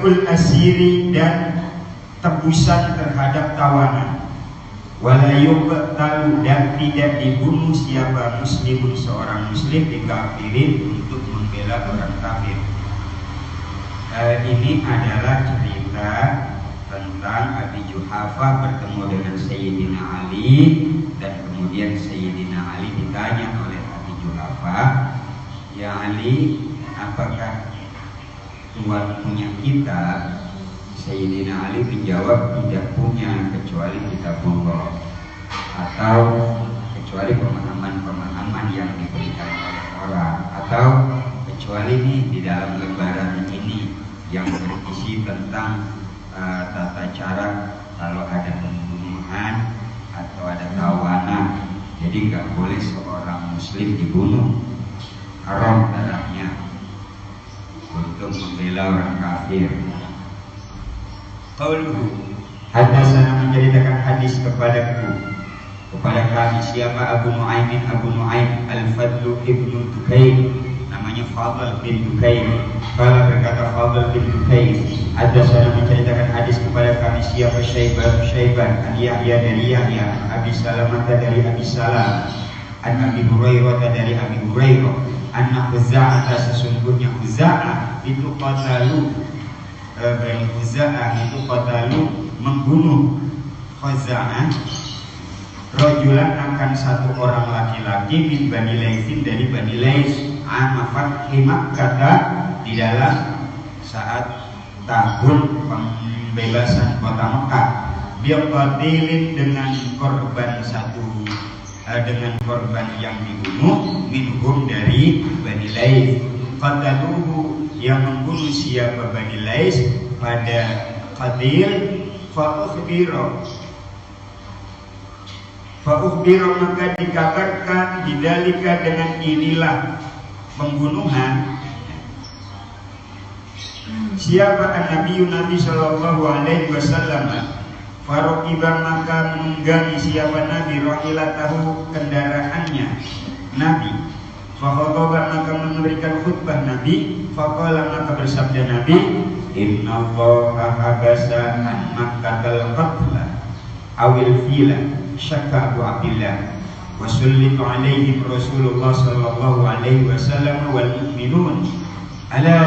wadakul asiri dan tebusan terhadap tawanan, wala yuqtalu dan tidak dibunuh siapa muslimun seorang muslim dikafirin untuk membela orang kafir. Ini adalah cerita tentang Abi Juhafah bertemu dengan Sayyidina Ali, dan kemudian Sayyidina Ali ditanya oleh Abi Juhafah, "Ya Ali, apakah Tuhan punya kitab?" Sayyidina Ali menjawab, "Tidak punya kecuali kitab Allah, atau kecuali pemahaman-pemahaman yang diberikan oleh orang, atau kecuali nih di dalam lembaran ini yang berisi tentang tata cara kalau ada pembunuhan atau ada tawanan. Jadi nggak boleh seorang muslim dibunuh, haram darahnya, untuk membela orang kafir." Qauluhu, hadasana menceritakan hadis kepada kami siapa? Abu Nu'aim Al-Fadl ibnu Dukain, namanya Fadl bin Dukain. Kalau berkata Fadl bin Dukain, hadasana menceritakan hadis kepada kami siapa? Syaiban an Yahya dari Yahya, an Abi Salamah dari Abi Salam, an Abi Hurairah dari Abi Hurairah, anna Khuza'ah sesungguhnya Khuza'ah itu qatalu Bani Khuza'ah itu qatalu membunuh Khuza'ah rajulan akan satu orang laki-laki min Bani Laitsin dari Bani Lais amafat Makkah di dalam saat tahun pembebasan kota Mekah, biqatilin dengan korban dengan korban yang dibunuh minhum dari Bani Lais. Qataluhu yang membunuh siapa? Bani Lais pada Qatil. Fa'ukhbiro maka dikabarkan bidalika dengan inilah pembunuhan siapa? Nabi sallallahu alaihi wasallam. Faruqiba maka menunggangi siapa Nabi rahilatahu kendaraannya Nabi. Fakhotobah maka memberikan khutbah Nabi. Faqala maka bersabda Nabi, Innallaha habasa an makkatal qatla awil fila syakka Abu Abdillah wa sullitu alaihim Rasulullah sallallahu alaihi wasallam wal mu'minun ala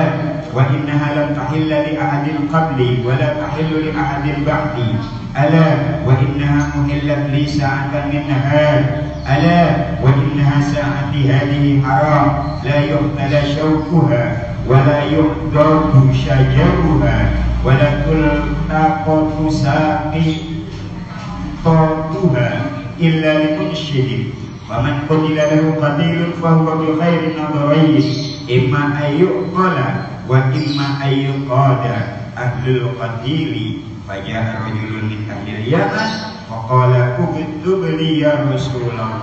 wa innaha lam tahilla li ahadin qabli wa la tahillu li ahadin ba'di ala wa innaha muhillat li sa'atan min nahar ala wa innaha sa'ati hadhihi haram la yuhtala shawkuha wa la yuhdadu shajaruha wa la tultaqatu saqituha illa limunshidin wa man qutila lahu qatilun fahuwa bi khairin nadarain imma ayyuqala wa imma ayyuqada ahlul qatili. Faja'a rajulun min ahli Yaman faqala uktub li ya Rasulullah,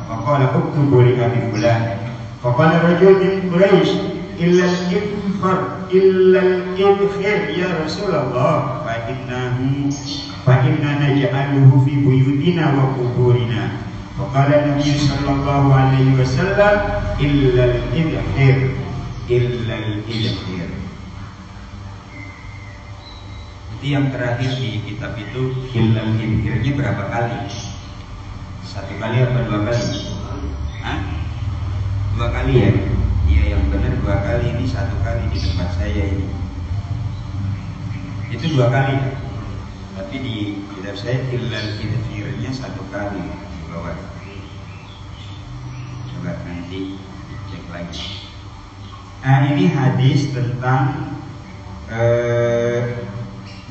faqala uktub li Abi Fulan, faqala rajul min Quraisy illa al-idkhir ya Rasulullah fa inna naj'aluhu fi buyutina wa quburina. Faqala Nabi sallallahu alaihi wasallam illa al-idkhir. Jadi yang terakhir di kitab itu illal idkhirnya berapa kali? Satu kali apa dua kali? Hah? Dua kali ya? Iya yang benar dua kali, ini satu kali di tempat saya ini. Itu dua kali. Tapi di kitab saya illal idkhirnya satu kali di bawah. Coba nanti cek lagi. Nah ini hadis tentang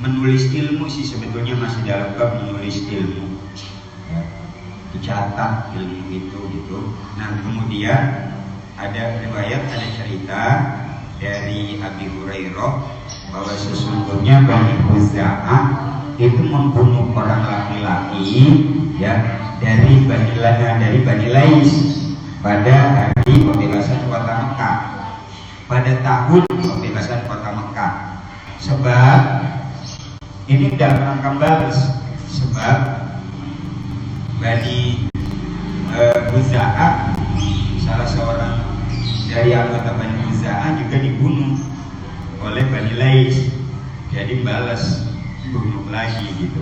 menulis ilmu sih sebetulnya masih dalam bab menulis ilmu ya, dicatat ilmu itu gitu. Nah kemudian ada riwayat, ada cerita dari Abi Hurairah bahwa sesungguhnya Bani Khuza'ah itu membunuh orang laki-laki ya dari Bani Lais pada hari pembebasan kota Mekah, pada tahun pembebasan kota Mekah. Sebab ini dalam rangka balas, sebab Bani Khuza'ah salah seorang dari anggota Bani Khuza'ah juga dibunuh oleh Bani Lais. jadi balas bunuh lagi gitu.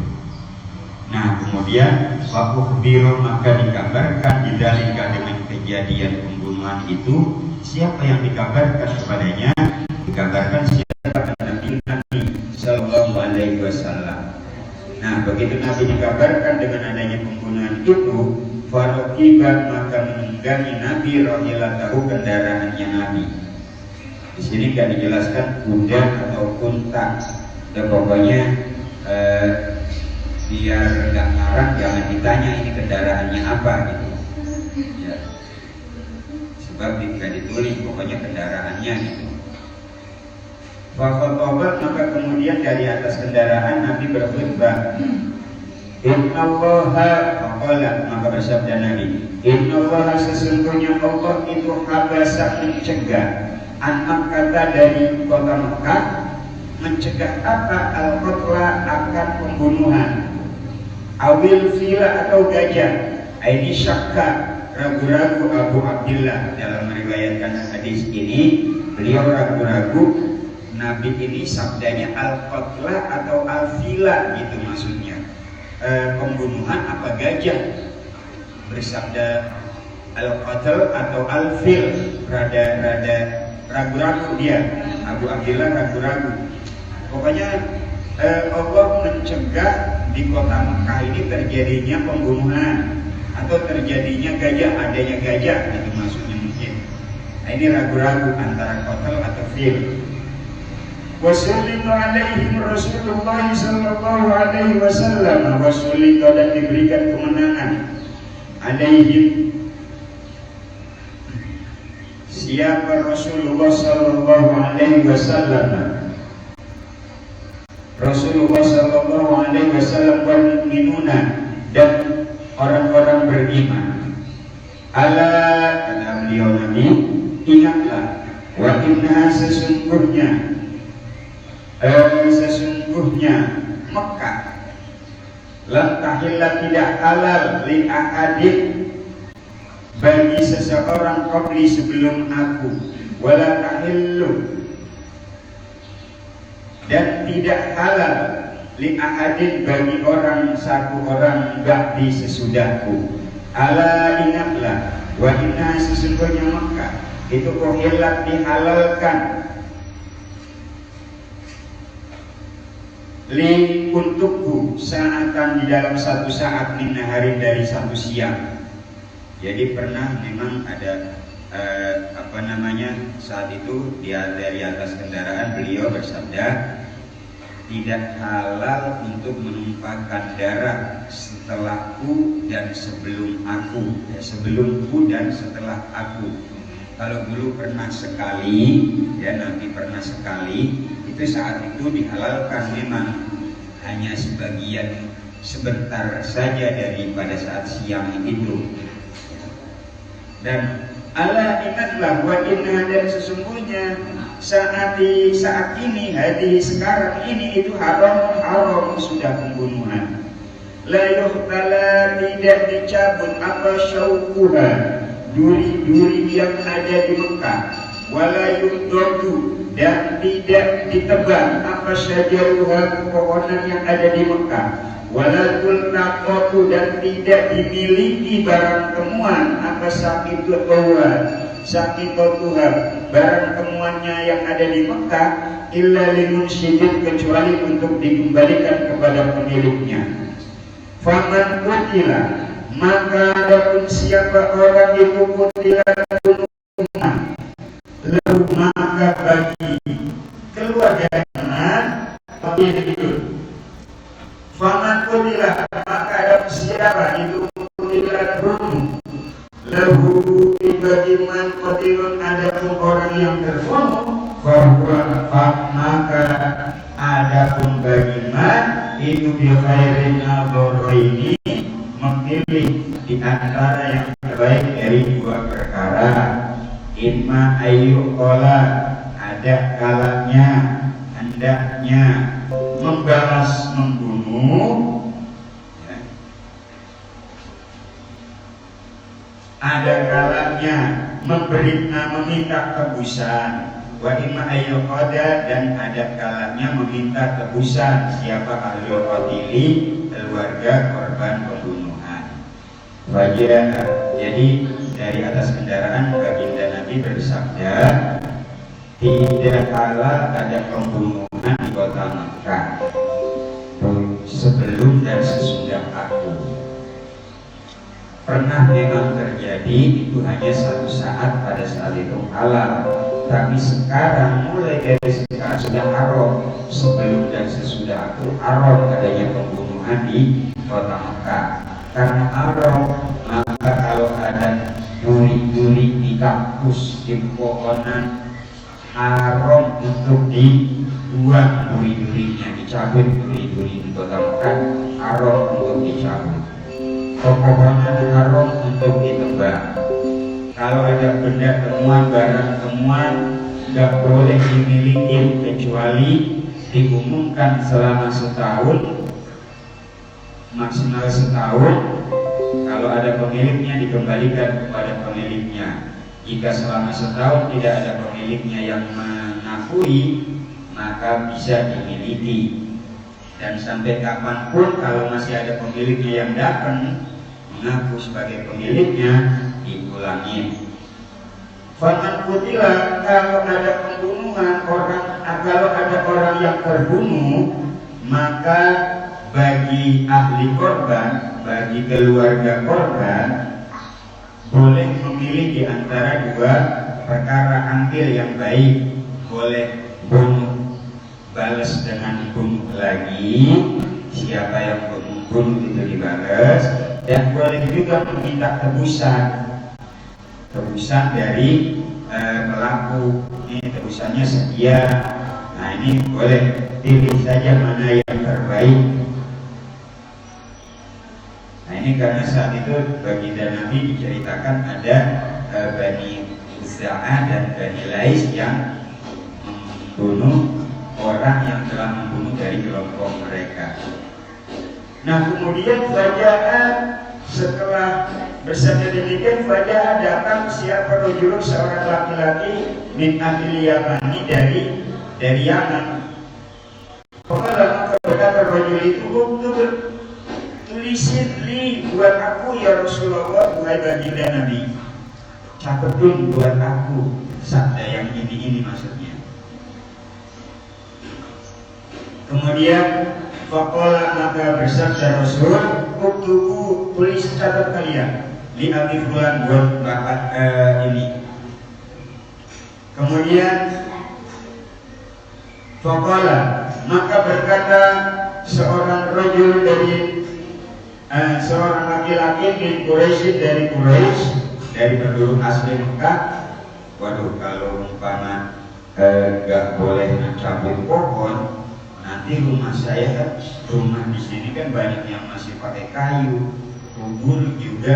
Nah kemudian wakuhbiro, maka dikabarkan didalika dengan kejadian pembunuhan itu. Siapa yang dikabarkan kepadanya? Dikabarkan siapa? Nabi Sallallahu Alaihi Wasallam. Nah begitu Nabi dikabarkan dengan adanya pembunuhan itu, farokiba, maka menunggangi Nabi rohilatahu, kendaraannya Nabi. Di sini kan dijelaskan kuda atau unta. Dan pokoknya biar nggak ngarang, jangan ditanya ini kendaraannya apa gitu. Ya. Sebab tidak ditulis, pokoknya kendaraannya gitu. Fakotobat, maka kemudian dari atas kendaraan Nabi berkhutbah. Innallaha, maka bersabda Nabi, Innallaha, sesungguhnya Allah itu habasa, mencegah anak kata dari kota Mekah. Mencegah apa? Al-qatla, akan pembunuhan. Awil fila, atau gajah. Ini syakka, ragu-ragu Abu Abdillah dalam meriwayatkan hadis ini. Beliau ragu-ragu Nabi ini sabdanya al-qatla atau al-fila gitu maksudnya. Pembunuhan apa gajah? Bersabda al-qatl atau al-fil, rada ragu-ragu dia. Abu Abdillah ragu-ragu. Pokoknya Allah mencegah di kota Mekah ini terjadinya pembunuhan atau terjadinya gajah, adanya gajah itu maksudnya mungkin. Nah, ini ragu-ragu antara qatl atau fil. Wasallallahu alaihim Rasulullah sallallahu alaihi wasallam, wasallallahu, dan diberikan kemenangan alaihim, siapa Rasulullah sallallahu alaihi wasallam, Rasulullah sallallahu alaihi wasallam, wal mu'minuna, dan orang-orang beriman. Ala, kata beliau Nabi, ingatlah, wa inna, sesungguhnya Mekah lam tahillah, tidak halal, li ahadin, bagi seseorang qabli, sebelum aku, wala tahillu, dan tidak halal, li ahadin, bagi satu orang ba'di, sesudahku. Ala, ingatlah, wa inna, sesungguhnya Mekah itu uhillat, dihalalkan, li, untukku, saatan, di dalam satu saat, min hari, dari satu siang. Jadi pernah memang ada saat itu dia dari atas kendaraan beliau bersabda, tidak halal untuk menumpahkan darah setelahku dan sebelum aku, sebelumku dan setelah aku. Kalau dulu pernah sekali, ya Nabi pernah sekali, itu saat itu dihalalkan, memang hanya sebentar saja daripada saat siang itu. Dan ala, ingatlah, wa inna, dan sesungguhnya saat ini, hari sekarang ini itu haram sudah pembunuhan. La yuhtala, tidak dicabut apa syaukuha, duri-duri yang ada di Mekah. Wala yudodu, dan tidak ditebang apa syajaruha, pepohonan yang ada di Mekah. Wala tulnaqatu, dan tidak dimiliki barang temuan apa sakitotuha, barang temuannya yang ada di Mekah, illa limunsyidin, kecuali untuk dikembalikan kepada pemiliknya. Faman qutila, maka adapun siapa orang itu qutila bunuh, lalu maka bagi keluarganya itu. Faman qutila, maka adapun siapa itu qutila bunuh, lahu, bagi man qatilun, adapun orang yang terbunuh, maka adapun bagi man itu bi khairin nadharaini, memilih di antara yang terbaik dari dua perkara. Imma ayyuqala, ada kalanya, hendaknya membalas membunuh, ya. Ada kalanya meminta tebusan. Wa imma ayyuqada, dan ada kalanya meminta tebusan siapa ahlul qatili, keluarga korban pembunuhan. Wajah, jadi dari atas kendaraan baginda Nabi bersabda, tidak halal ada pembunuhan di kota Makkah sebelum dan sesudah aku. Pernah memang terjadi, itu hanya satu saat, pada saat itu halal. Tapi sekarang, mulai dari sekarang sudah haram. Sebelum dan sesudah aku haram adanya pembunuhan di kota Makkah. Karena haram, maka kalau ada duri-duri di kampus, di pohonan, haram untuk dibuang duri-durinya, dicabut duri-duri di kota Makkah, haram untuk dicabut. Pepohonan haram untuk ditebang. Kalau ada benda temuan, barang temuan, tidak boleh dimiliki kecuali diumumkan selama setahun, maksimal setahun. Kalau ada pemiliknya, dikembalikan kepada pemiliknya. Jika selama setahun tidak ada pemiliknya yang mengakui, maka bisa dimiliki. Dan sampai kapanpun kalau masih ada pemiliknya yang datang mengaku sebagai pemiliknya, diulangi. Faman kutila, kalau ada pembunuhan orang, kalau ada orang yang terbunuh, maka bagi ahli korban, bagi keluarga korban, boleh memilih di antara dua perkara ambil yang baik. Boleh bunuh, balas dengan bunuh lagi, siapa yang membunuh itu dibalas, dan boleh juga meminta tebusan dari pelaku. Ini tebusannya sekian. Nah, ini boleh pilih saja mana yang terbaik. Nah, ini karena saat itu baginda Nabi diceritakan ada Bani Uza'ah dan Bani Lais yang membunuh orang yang telah membunuh dari kelompok mereka. Nah, kemudian Faja'ah, setelah bersabda demikian, Faja'ah datang siapa rojuluk, seorang laki-laki min ahli Yamani, dari Yaman. Maka berkata rojul itu, tulisin li buat aku ya Rasulullah, wahai baginda Nabi, catetin buat aku sabda yang ini maksudnya. Kemudian faqala, maka bersabda Rasul, uktubu, tulis catat kalian li abi fulan, buat bapak ini. Kemudian faqala, maka berkata seorang rajul dari seorang laki-laki min Quraisy, dari Quraisy, dari penduduk asli Mekah. Waduh, kalau umpama nggak boleh mencabut pohon, nanti rumah saya kan, rumah di sini kan banyak yang masih pakai kayu, kubur juga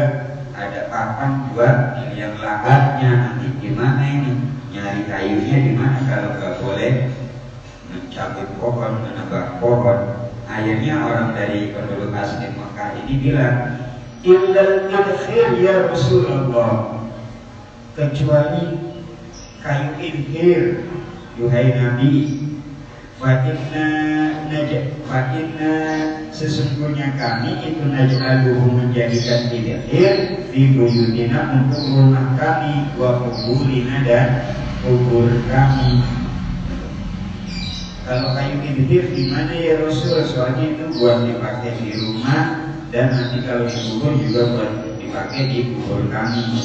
ada papan buat yang lahannya. Nanti gimana ini nyari kayunya di mana kalau nggak boleh mencabut pohon, menebang pohon? Akhirnya orang dari penduduk asli Mekah ini bilang, illal idkhir ya Rasulullah, kecuali kayu idkhir, duhai Nabi. Fakinna, sesungguhnya kami itu naj'aluhu, menjadikan idkhir di buyutina, untuk rumah kami, wa kuburina, dan kubur kami. Kalau kayu idkhir di mana ya Rasul? Soalnya itu buat dipakai di rumah, dan nanti kalau dikubur juga buat dipakai di kubur kami.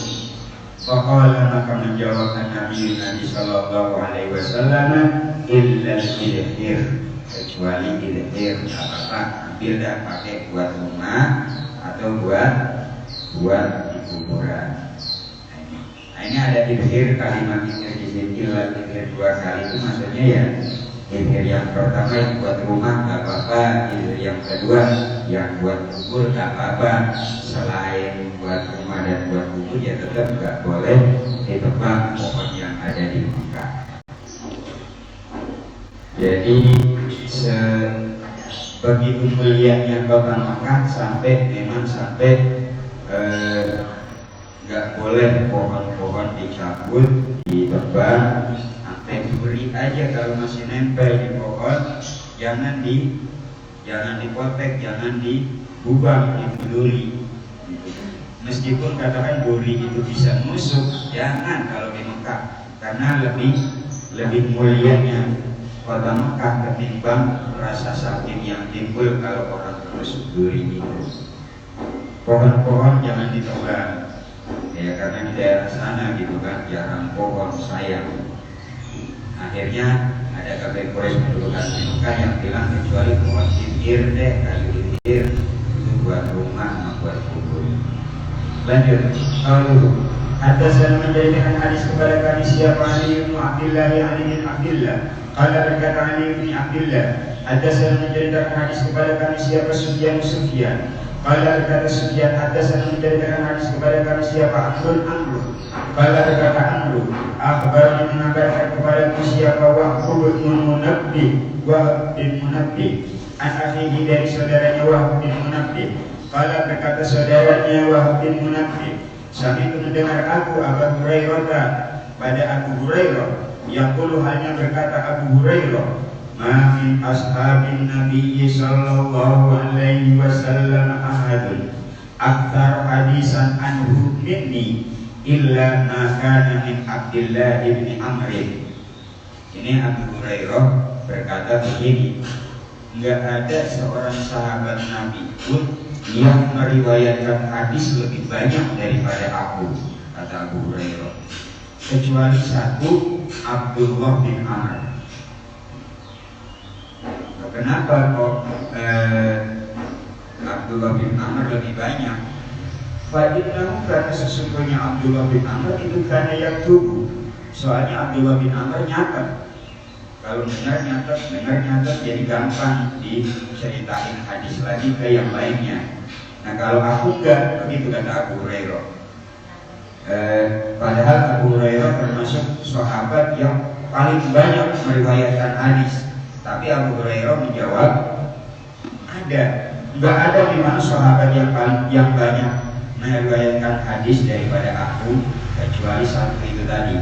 Faqala, maka menjawab Nabi Sallallahu Alaihi Wasallam, illa idkhir, kecuali idkhir, apa-apa ambil dah, pakai buat rumah atau buat di kuburan. Nah, ini ada idkhir, kalimat idkhir di sini, illa idkhir dua kali, itu maksudnya ya idkhir yang pertama yang buat rumah nggak apa-apa, idkhir yang kedua yang buat kubur nggak apa-apa. Selain buat rumah dan buat kubur, ya tetap nggak boleh ditebang pohon yang ada di Mekah. Jadi begitu mulianya kota Mekah, sampai nggak boleh pohon-pohon dicabut, ditebang. diberi aja. Kalau masih nempel di pohon, jangan dipotek, jangan dibuang, dibeli. Meskipun katakan duri itu bisa nusuk, jangan kalau di Mekah, karena lebih mulianya kota Mekah ketimbang rasa sakit yang timbul kalau orang menusuk duri itu. Pohon-pohon jangan ditebang, ya karena di daerah sana gitu kan jarang pohon, sayang. Akhirnya ada kabin Quraisy mendudukan Mekah yang bilang kecuali pohon tinir deh, kayu tinir itu buat rumah, buat kubur. Lanjut. Haddatsana menjadikan hadis kepada kami siapa Ali bin Abdullah Ali bin Abdullah. Qala berkata Ali bin Abdullah, haddatsana menjadikan hadis kepada kami siapa Sufyan. Qala berkata Sufyan, haddatsana menjadikan hadis kepada kami siapa Amr. Qala berkata Amr, akhbarani mengabarkan kepada kami siapa Wahb bin Munabbih. An akhihi dari saudaranya Wahb bin Munabbih. Qala berkata saudaranya Wahb bin Munabbih, Sami itu mendengar aku Abu Hurairah pada Abu Hurairah yang puluh hanya berkata Abu Hurairah, ma min ashabin Nabi sallallahu alaihi wasallam ahadun akthar hadisan anhu minni illa ma kana min Abdullah bin Amr. Ini Abu Hurairah berkata begini, enggak ada seorang sahabat Nabi pun yang meriwayatkan hadis lebih banyak daripada aku, kata Abu Hurairah, kecuali satu, Abdullah bin Amr. Kenapa kok Abdullah bin Amr lebih banyak? Fa'innahu, karena sesungguhnya Abdullah bin Amr itu karena yang tubuh. Soalnya Abdullah bin Amr nyatet. Kalau dengar nyatet jadi gampang diceritain hadis lagi ke yang lainnya. Nah kalau aku enggak, begitu kata Abu Hurairah. Padahal Abu Hurairah termasuk sahabat yang paling banyak meriwayatkan hadis. Tapi Abu Hurairah menjawab, enggak ada di mana sahabat yang banyak meriwayatkan hadis daripada aku, kecuali satu itu tadi.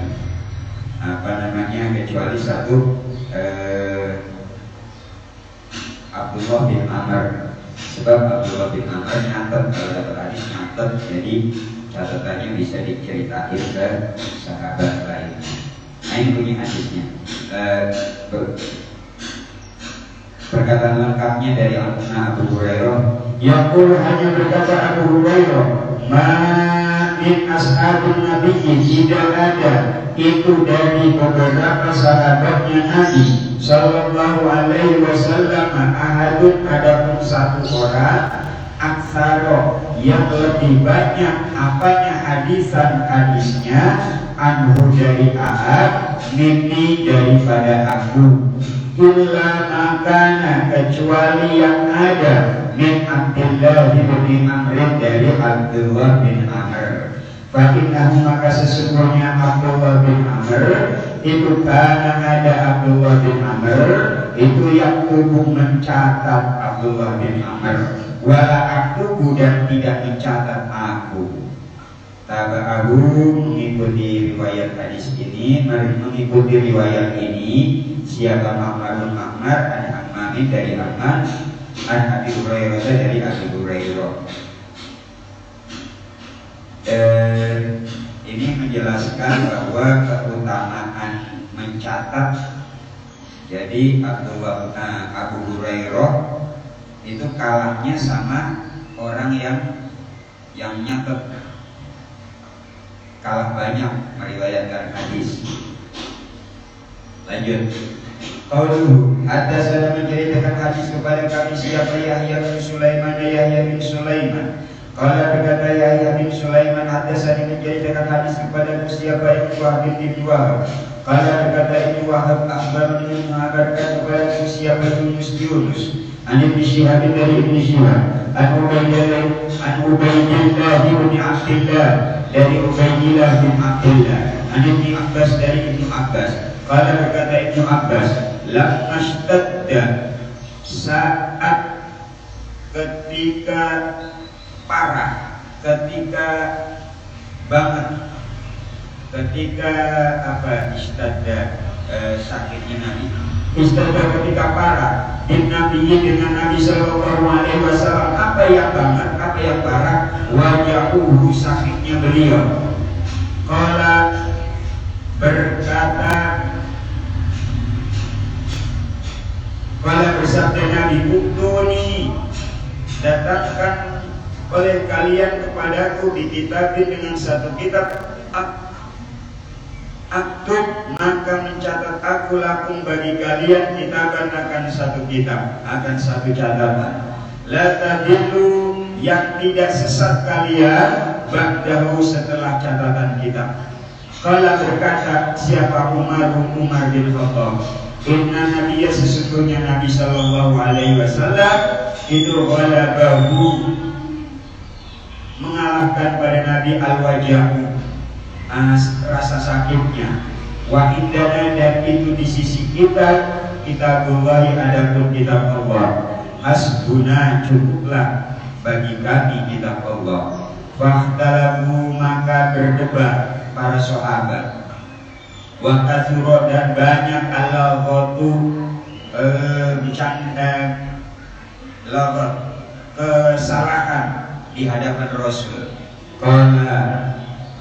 Kecuali satu, Abdullah bin Amr. Sebab Abdullah bin Amr nyatet, kalau dapat hadis nyatet, jadi catatannya bisa diceritain ke sahabat lain. Nah ini bunyi hadisnya. Perkataan lengkapnya dari Abu Hurairah, yaqul, hanya berkata Abu Hurairah, ma min ashabin Nabi, tidak ada itu dari beberapa sahabatnya Nabi sallallahu alaihi wasallam ahadun, adapun satu orang, aksaro yang lebih banyak apanya hadisnya, anhu dari ahad, mini daripada aku, illa makana kecuali yang ada, min Abdullah bin Amr dari Abdullah bin Amr. Fa'innahu, maka sesungguhnya Abdullah bin Amr itu, karena ada Abdullah bin Amr itu yang tubuh mencatat Abdullah bin Amr, wala aktubu, dan tidak mencatat aku. Tabahu, mengikuti riwayat hadis ini, mengikuti riwayat ini siapa Ma'marun Ma'mar an Ammami dari Ammar an Abi Hurairah dari Abi Hurairah. Ini menjelaskan bahwa keutamaan mencatat. Jadi Abu Hurairah itu kalahnya sama orang yang nyatet, kalah banyak meriwayatkan hadis. Lanjut. Qauluhu, haddatsana menceritakan hadis kepada kami siapa Yahya bin Sulaiman. Qala berkata Yahya bin Sulaiman, haddatsani menceritakan hadis kepada siapa Ibnu Wahb bin Wahab. Qala berkata Ibnu Wahab, akhbarani mengabarkan kepada siapa Yunus. An Ibnu Syihab dari Ibnu Syihab, an Ubaydillah bin Abdullah dari Ubaydillah bin Abdullah, an Ibnu Abbas dari Ibnu Abbas. Qala berkata Ibnu Abbas, lamma shtadda, saat ketika parah, ketika banget, ketika istadda, sakitnya Nabi. Istilah ketika parah bin Nabi dengan Nabi Sallallahu Alaihi Wasallam, apa yang banget, apa yang parah, wajahuhu sakitnya beliau. Qala berkata, qala bersabda Nabi, "Uktuni, datangkan oleh kalian kepadaku di kitabin dengan satu kitab, aktub maka mencatat aku lakum bagi kalian kitaban akan satu kitab, akan satu catatan, la tadillu yang tidak sesat kalian ba'dahu setelah catatan kitab." Qala berkata siapa Umar bin Khattab, inna Nabiya sesungguhnya Nabi Sallallahu Alaihi Wasallam itu ghalabahu mengalahkan pada Nabi al-wajahu rasa sakitnya, wa indana dan itu di sisi kita kitabullah adapun kitab Allah, hasbuna cukuplah bagi kami kitab Allah. Fahtalamu maka berdebat para sahabat, wa katsura dan banyak al-ghatu bercanda laghat kesalahan di hadapan Rasul. Qala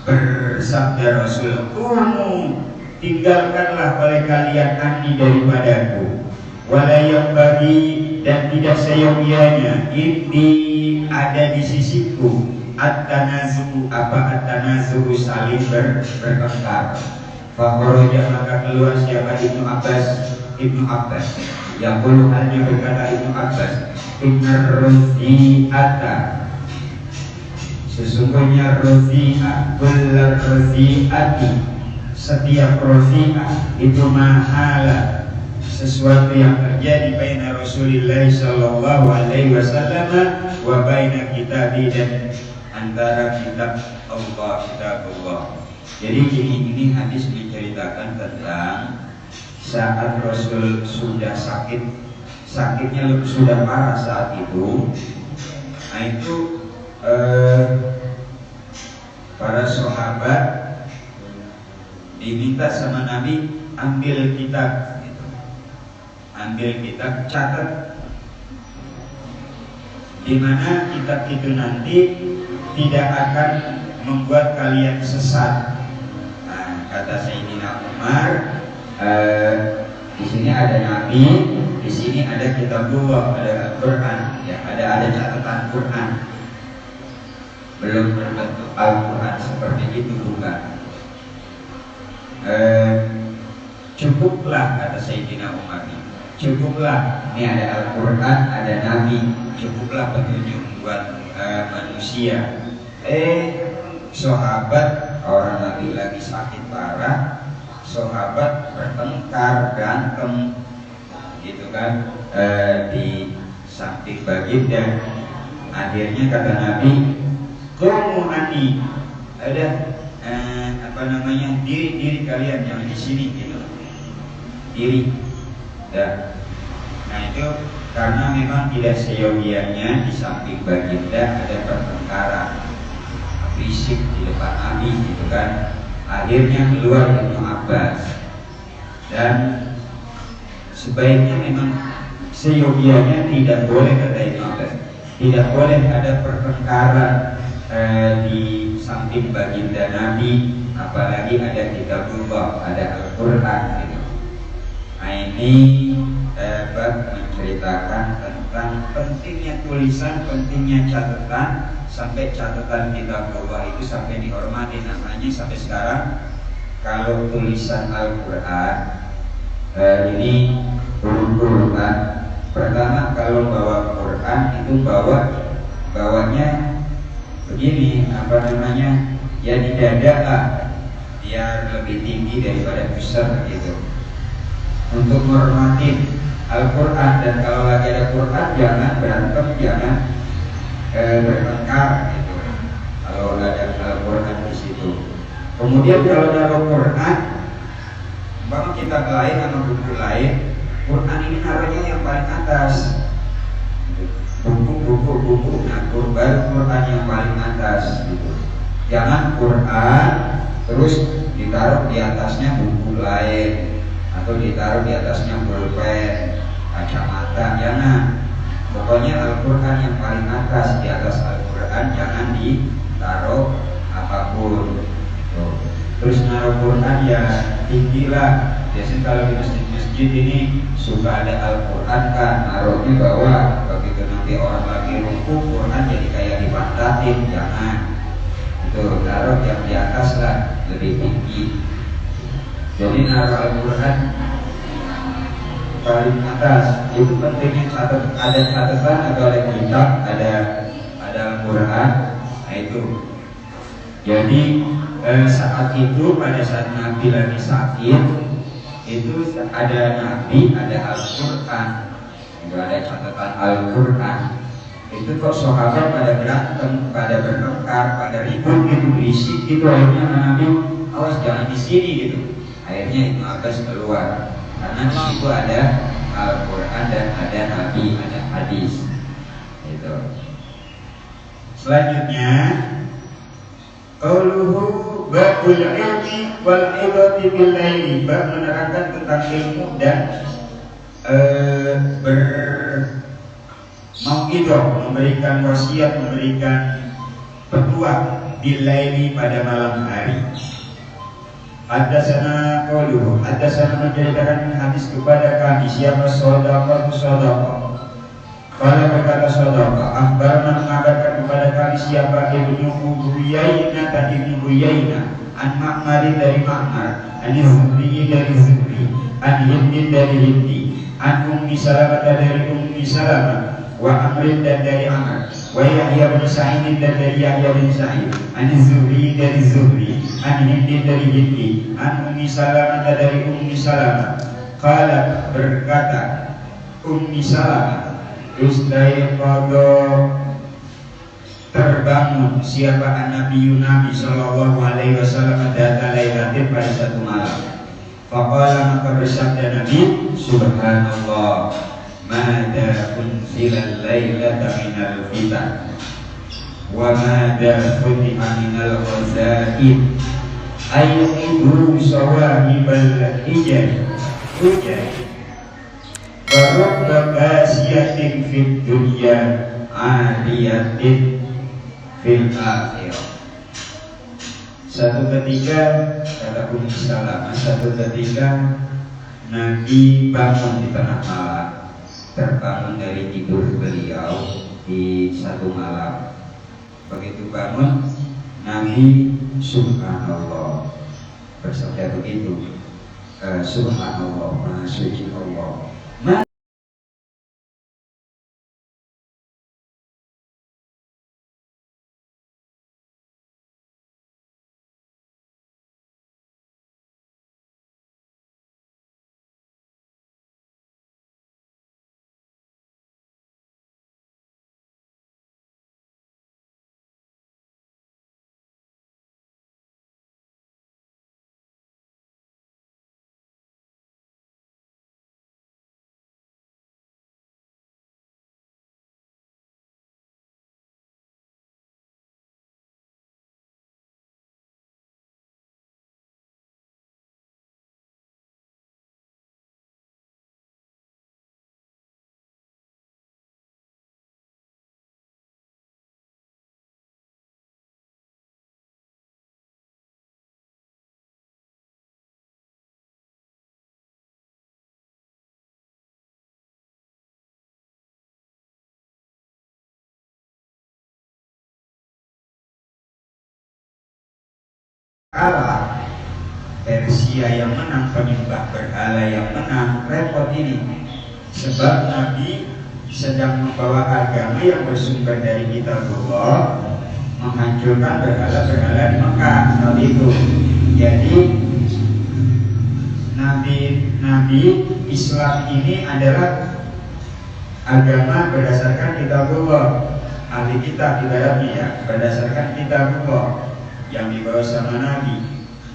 bersabda Rasul, "Kumu tinggalkanlah oleh kalian anni daripadaku, wala yang bagi dan tidak seyogianya ini ada di sisiku at-tanazu saling bertengkar." Fakharaja maka keluar siapa Ibnu Abbas yaqulu hanya berkata Ibnu Abbas, innar razi'ata sesungguhnya razi'ah kullu razi'ati setiap razi'ah itu mahala sesuatu yang terjadi baina Rasulullah sallallahu alaihi wasallam wa baina kitabi dan antara kitab Allah. Jadi ini hadis menceritakan tentang saat Rasul sudah sakitnya sudah parah saat itu. Nah itu para sahabat diminta sama Nabi ambil kitab, catat di mana kitab itu nanti tidak akan membuat kalian sesat. Nah, kata Sayyidina Umar, di sini ada Nabi, di sini ada kitabullah, ada Al-Quran, ya, ada catatan Quran. Belum berbentuk Al-Quran seperti itu, bukan. Cukuplah kata Sayyidina Umar, cukuplah ini ada Al-Quran, ada Nabi, cukuplah petunjuk buat manusia. Sahabat orang Nabi lagi sakit parah, sahabat bertengkar, berantem gitu kan, di samping baginda. Akhirnya kata Nabi, "Qumu anni," ada diri kalian yang di sini gitu, diri. Nah itu karena memang tidak seyogianya di samping baginda ada pertengkaran fisik di depan Nabi gitu kan. Akhirnya keluar Ibnu Abbas, dan sebaiknya memang seyogianya tidak boleh, kata Ibnu Abbas, tidak boleh ada pertengkaran di samping baginda Nabi, apalagi ada kitabullah, ada Al-Quran gitu. Nah ini menceritakan tentang pentingnya tulisan, pentingnya catatan, sampai catatan kitabullah itu sampai dihormati namanya sampai sekarang. Kalau tulisan Al-Quran ini urut-urutan. Pertama kalau bawa Quran itu bawanya begini, ya di dada lah, biar lebih tinggi daripada pusar gitu, untuk menghormati Al-Quran. Dan kalau lagi ada Quran jangan berantem, jangan bertengkar gitu. Kalau ada Al-Quran di situ. Kemudian kalau ada Quran, bahwa kita lain sama buku lain, Quran ini naruhnya yang paling atas. Buku, nah Quran yang paling atas gitu. Jangan Quran terus ditaruh di atasnya buku lain atau ditaruh di atasnya pulpen, kacamata, jangan. Pokoknya Al-Quran yang paling atas, di atas Al-Quran jangan ditaruh apapun. Tuh. Terus naruh Quran ya tinggi lah. Biasanya kalau di masjid-masjid ini suka ada Al-Quran kan, naruh di bawah. Begitu nanti orang lagi rukuk, Quran jadi kayak dipantatin, jangan. Itu taruh yang di atas lah, lebih tinggi. Jadi naruh Al-Quran paling atas itu pentingnya. Ada catatan atau ada kitab, ada Al-Quran. Nah itu. Jadi saat itu pada saat Nabi lagi sakit itu ada Nabi, ada Al-Quran, itu ada catatan Al-Quran. Itu kok sahabat pada berantem, pada bertengkar, pada ribut gitu, berisik gitu. Akhirnya Nabi, awas jangan di sini gitu. Akhirnya Ibnu Abbas keluar karena di situ ada Al-Quran dan ada Nabi, ada hadis. Itu. Selanjutnya, qauluhu babul ilmi wal ibati bil laili, bab menerangkan tentang ilmu dan memberikan wasiat, memberikan petua bil laili pada malam hari. Haddatsana qauluhu, haddatsana menceritakan hadis kepada kami siapa Shadaqah. Kalau berkata Shadaqah, akhbarana mengabarkan kepada kami siapa Ibnu Uyainah dan Ibnu Uyainah, an Ma'mar dari Ma'mar, an Zuhri dari Zuhri, an Hindi dari Hindi, an Ummi Salamah dari Ummi Salamah, wa Amr dan dari Amr, wa Yahya bin Sa'id dan dari Yahya bin Sa'id, an Zuhri dari Zuhri, an Hindi dari Hindi, an Ummi Salamah dari Ummi Salamah. Qalat berkata Ummi Salamah, Istaiqadha terbangun siapa Nabi Sallallahu Alaihi Wasallam data lailatin pada satu malam. Faqala maka bersabda Nabi, Subhanallah, mada unzilal lailata minal fitan, wa mada futiha minal ghazaid, ayyudu sawahibal hijaj Warubba basiyatin fid dunya aliyatin fil akhirah. Satu ketika kata Ummu Salamah, satu ketika Nabi bangun di tengah malam, terbangun dari tidur beliau di satu malam. Begitu bangun Nabi Subhanallah bersabda begitu, Subhanallah, Maha Suci Allah. Kalah Persia yang menang, penyembah berhala yang menang, repot ini. Sebab Nabi sedang membawa agama yang bersumber dari kitabullah, menghancurkan berhala-berhala di Mekah saat itu. Jadi Nabi Islam ini adalah agama berdasarkan kitabullah, ahli kitab ibaratnya ya, berdasarkan kitabullah yang dibawa sama Nabi.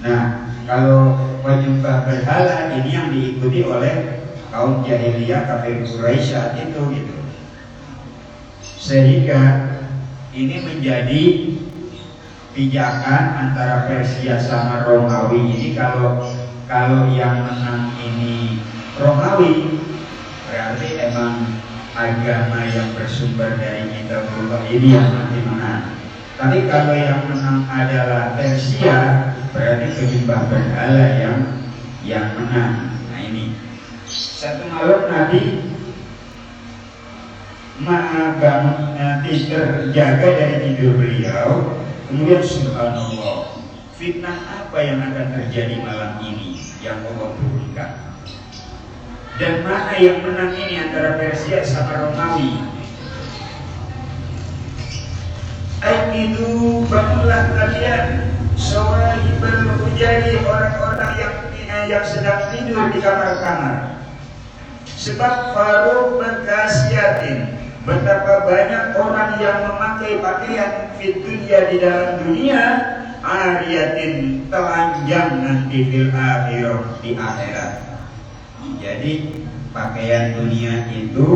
Nah, kalau penyembah berhala ini yang diikuti oleh kaum jahiliyah kafir Quraisy saat itu gitu. Sehingga ini menjadi pijakan antara Persia sama Romawi ini, kalau kalau yang menang ini Romawi, berarti emang agama yang bersumber dari kitabullah ini yang nanti menang. Tapi kalau yang menang adalah Persia, berarti penyembah berhala yang menang. Nah ini satu malam Nabi terjaga dari tidur beliau. Kemudian subhanallah, fitnah apa yang akan terjadi malam ini yang Allah turunkan? Dan mana yang menang ini antara Persia sama Romawi? Aikidu, bangunlah kalian, sawahibal hujari, orang-orang yang sedang tidur di kamar-kamar. Sebab Faruq berkasiatin, betapa banyak orang yang memakai pakaian fitunya di dalam dunia, ariyatin, telanjang nanti fil akhirah, di akhirat. Jadi pakaian dunia itu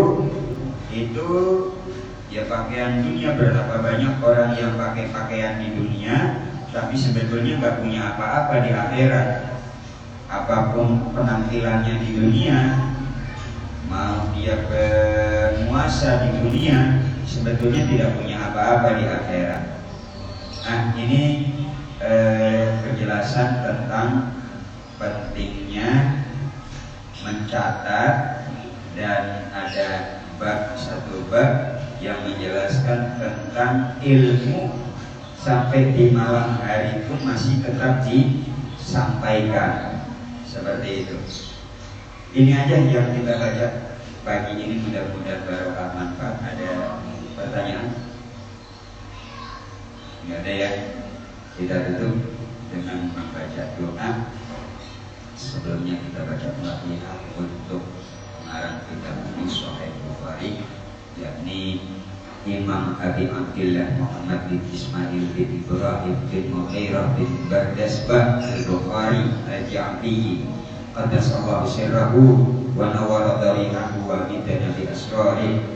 ya pakaian dunia, berapa banyak orang yang pakai pakaian di dunia tapi sebetulnya nggak punya apa-apa di akhirat. Apapun penampilannya di dunia, mau dia penguasa di dunia, sebetulnya tidak punya apa-apa di akhirat. Nah ini penjelasan tentang pentingnya mencatat, dan ada satu bab yang menjelaskan tentang ilmu sampai di malam hari pun masih tetap disampaikan seperti itu. Ini aja yang kita baca pagi ini, mudah-mudahan barokah manfaat. Ada pertanyaan? Nggak ada ya? Kita tutup dengan membaca doa. Sebelumnya kita baca Fatihah untuk pengarang kitab ini Sahih Bukhari, yakni Imam Abi Abdillah Muhammad bin Ismail bin Ibrahim bin Mughirah bin Bardasbah Al-Bukhari Al-Ja'fi Qaddasallahu sirrahu wa nawara darihahu wa midana bi asrari.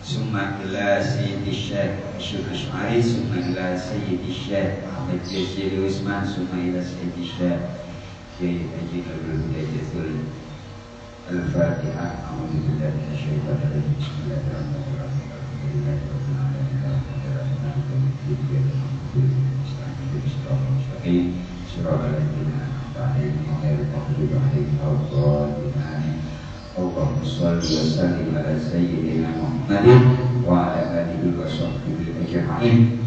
Summa ila Sayyidi Syekh Syukri Syu'ari, summa ila Sayyidi Syekh Ahmad Jazili Usman, summa ila Sayyidi Syekh Haji Abdul Hudayyatul Al-Fatihah. A'udzubillahi minasyaitonir rajim. Bismillahirrahmanirrahim. Alhamdulillahirabbil alamin. Shiratal ladzina an'amta 'alaihim ghairil maghdubi 'alaihim waladdallin. Allahumma shalli wa sallim ala sayyidina Muhammadin wa ala alihi wa sahbihi ajma'in.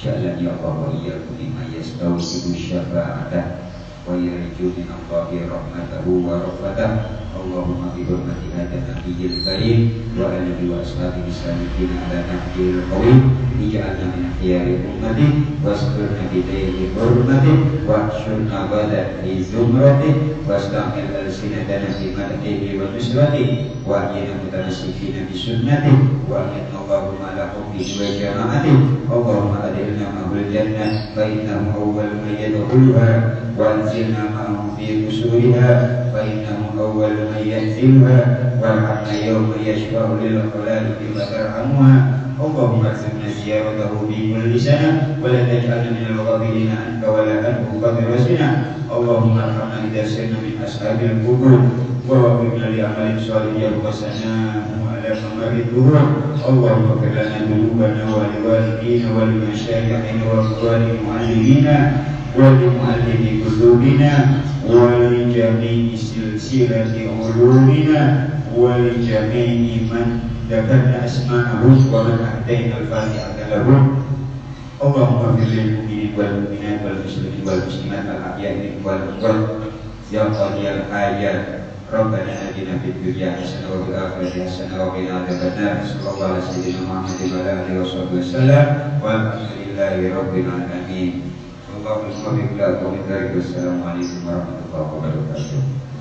Ja'alani Allah wa iyyakum mimman yastawjibu syafa'atah wa yarju min Allahi rahmatahu wa rahmatah. Allahumma bi hurmati hadha nabiyil karim wa alihi wa ashabihi salihin ala nahjil qawim, ij'alna min khiyari ummati waskurna bi dayri hurmati wa syurna bada fi zumrati wasta'il al-sinatana fi madhihi wa nusrati wa ayyana mutanassifina bi sunnati wa ayyana Allahumma ala hubbihi wa jama'ati. Allahumma adilna ma'hul jannah fa innahu awwal man yadkhuluha wa anzilna ma'ahum fi qusuriha fa innahu awwal man yanzilha warhamna yawma yashfa'u lil khalaiqi wa tarhamuha. Allahumma arzuqna ziyaratahu fi kulli sana wa la taj'alna min al-ghafilina anka wa la anhu qadirasina. Allahumma arhamna idza sirna min ashabil qubur wa waffiqna li amalin shalihin wa sana'u ala mamarrid duhur. Allahumma ighfir lana dhunubana wa li walidina wa li masyayikhina wa li mu'allimina wa li mu'allimi qulubina wa li jami'i silsilati ulumina wa li jami'i man dakarna asma'ahum wa man ahdayna al-fatihata lahum. Allahumma ighfir lil mu'minin wal mu'minat wal muslimin wal muslimat al-ahya'i minhum wal amwat ya qadiyal hajat. Rabbana atina fid dunya hasanah wa fil akhirati hasanah wa qina adzabannar. Sallallahu alaihi wasallam Muhammadin wa ala alihi wasallam walhamdulillahi rabbil alamin. Allahumma salli ala Muhammad. Assalamualaikum warahmatullahi wabarakatuh.